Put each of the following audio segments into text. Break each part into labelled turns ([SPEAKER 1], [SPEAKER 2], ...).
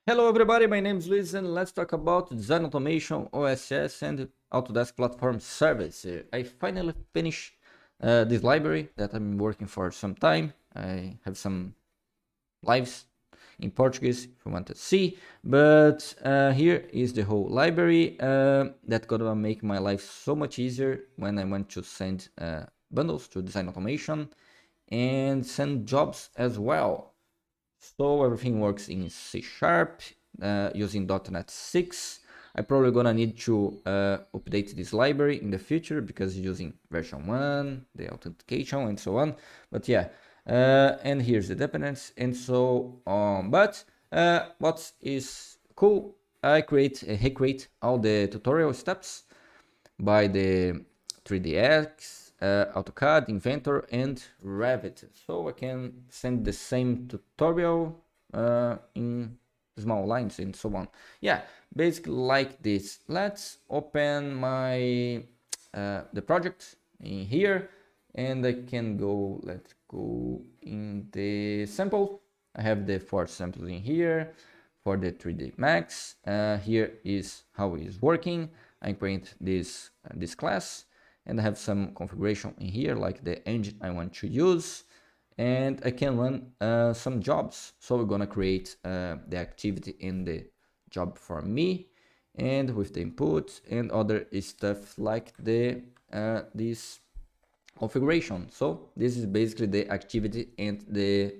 [SPEAKER 1] Hello everybody, my name is Luis and let's talk about design automation, OSS and Autodesk Platform Service. I finally finished this library that I've been working for some time. I have some lives in Portuguese if you want to see, but here is the whole library that's gonna make my life so much easier when I want to send bundles to design automation and send jobs as well. So everything works in C Sharp using .NET 6. I'm probably gonna need to update this library in the future because using version 1, the authentication and so on. But yeah, and here's the dependence and so on. But what is cool, I recreate all the tutorial steps by the 3ds, AutoCAD, Inventor, and Revit. So I can send the same tutorial in small lines and so on. Yeah, basically like this. Let's open my the project in here, and I can go. Let's go in the sample. I have the 4 samples in here for the 3D Max. Here is how it is working. I create this class and I have some configuration in here like the engine I want to use, and I can run some jobs. So we're gonna create the activity in the job for me, and with the input and other stuff like the this configuration. So this is basically the activity and the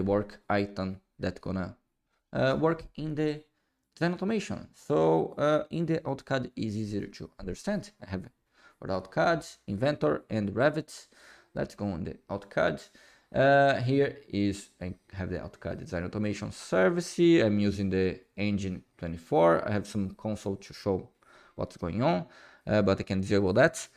[SPEAKER 1] work item that gonna work in the design automation. So in the AutoCAD is easier to understand. I have for the AutoCAD, Inventor, and Revit. Let's go on the AutoCAD. Here is I have the AutoCAD Design Automation Service. I'm using the Engine 24. I have some console to show what's going on, but I can disable that.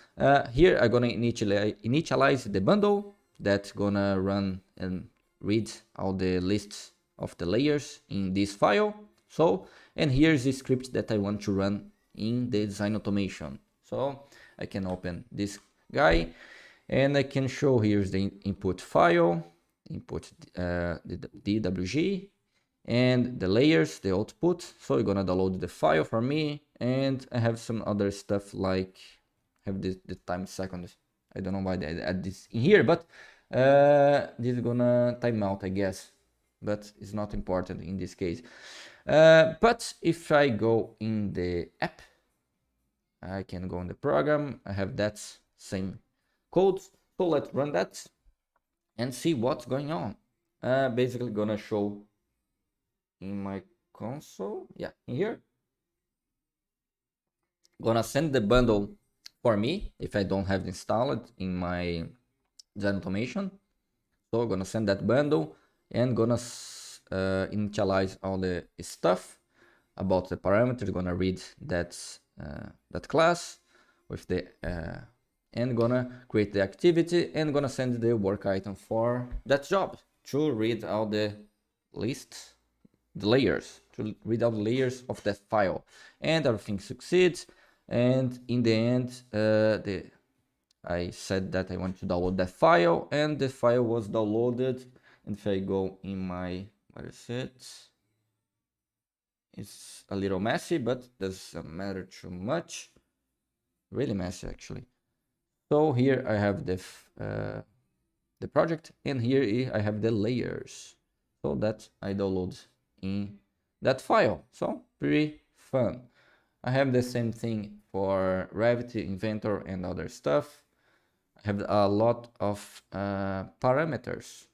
[SPEAKER 1] Here I'm gonna initialize the bundle that's gonna run and read all the lists of the layers in this file. So, and here's the script that I want to run in the design automation. So I can open this guy and I can show here's the input file, input the DWG, and the layers, the output. So you're gonna download the file for me, and I have some other stuff like have the time second. I don't know why they add this in here, but this is gonna time out, I guess, but it's not important in this case. But if I go in the app, I can go in the program. I have that same code. So let's run that and see what's going on. Basically gonna show in my console. Yeah, in here. Gonna send the bundle for me if I don't have it installed in my design automation. So gonna send that bundle and gonna initialize all the stuff about the parameters. Gonna read that class with the and gonna create the activity and gonna send the work item for that job to read all the lists, the layers, to read out the layers of that file, and everything succeeds. And in the end, I said that I want to download that file, and the file was downloaded. And if I go in my, where is it? It's a little messy, but doesn't matter too much. Really messy, actually. So here I have the project, and here I have the layers. So that I download in that file. So pretty fun. I have the same thing for Revit, Inventor, and other stuff. I have a lot of parameters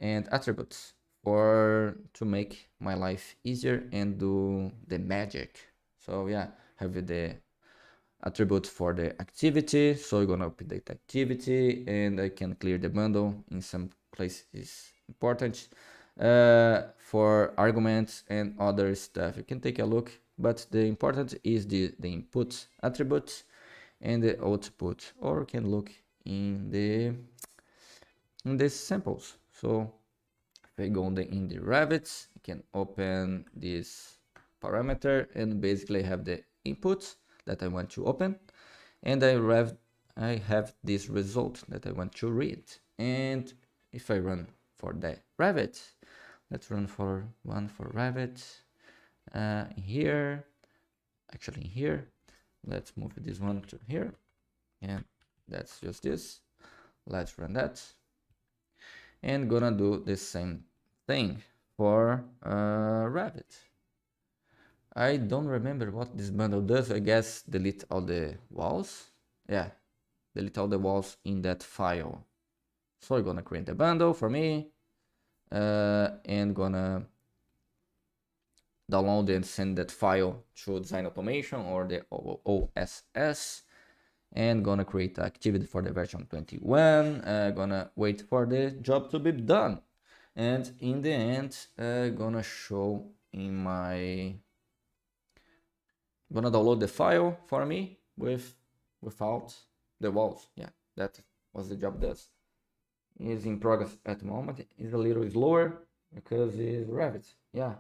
[SPEAKER 1] and attributes for to make my life easier and do the magic. So yeah, have the attribute for the activity. So you're gonna update activity, and I can clear the bundle in some places important for arguments and other stuff. You can take a look, but the important is the input attribute and the output, or you can look in the samples. So if I go in the Revit, I can open this parameter and basically have the input that I want to open, and I have this result that I want to read. And if I run for the Revit, let's run for one for Revit. Here, actually here, let's move this one to here, and that's just this. Let's run that, and gonna do the same thing for Revit. I don't remember what this bundle does. I guess delete all the walls. Yeah, delete all the walls in that file. So I'm gonna create a bundle for me, and gonna download and send that file to Design Automation or the OSS, and gonna create activity for the version 21. Gonna wait for the job to be done, and in the end, gonna show in my, gonna download the file for me without the walls. Yeah, that was the job does. Is in progress at the moment. It's a little slower because it's Revit. Yeah.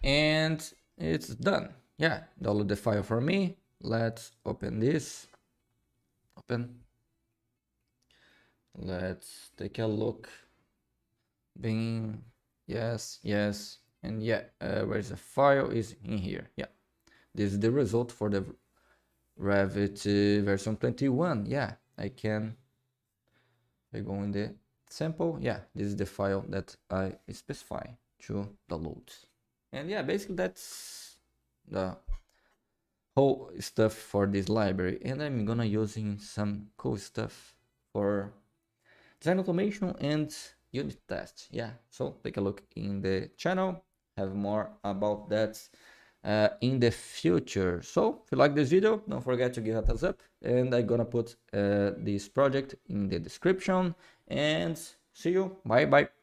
[SPEAKER 1] And it's done. Yeah, download the file for me. Let's open this. Open. Let's take a look. Bing. Yes, yes. And yeah, where's the file? Is in here. Yeah, this is the result for the Revit version 21. Yeah, I go in the sample. Yeah, this is the file that I specify to download. And yeah, basically that's the whole stuff for this library. And I'm gonna using some cool stuff for Design Automation and unit test. Yeah, so take a look in the channel, have more about that in the future. So if you like this video, don't forget to give a thumbs up, and I'm gonna put this project in the description, and see you. Bye bye.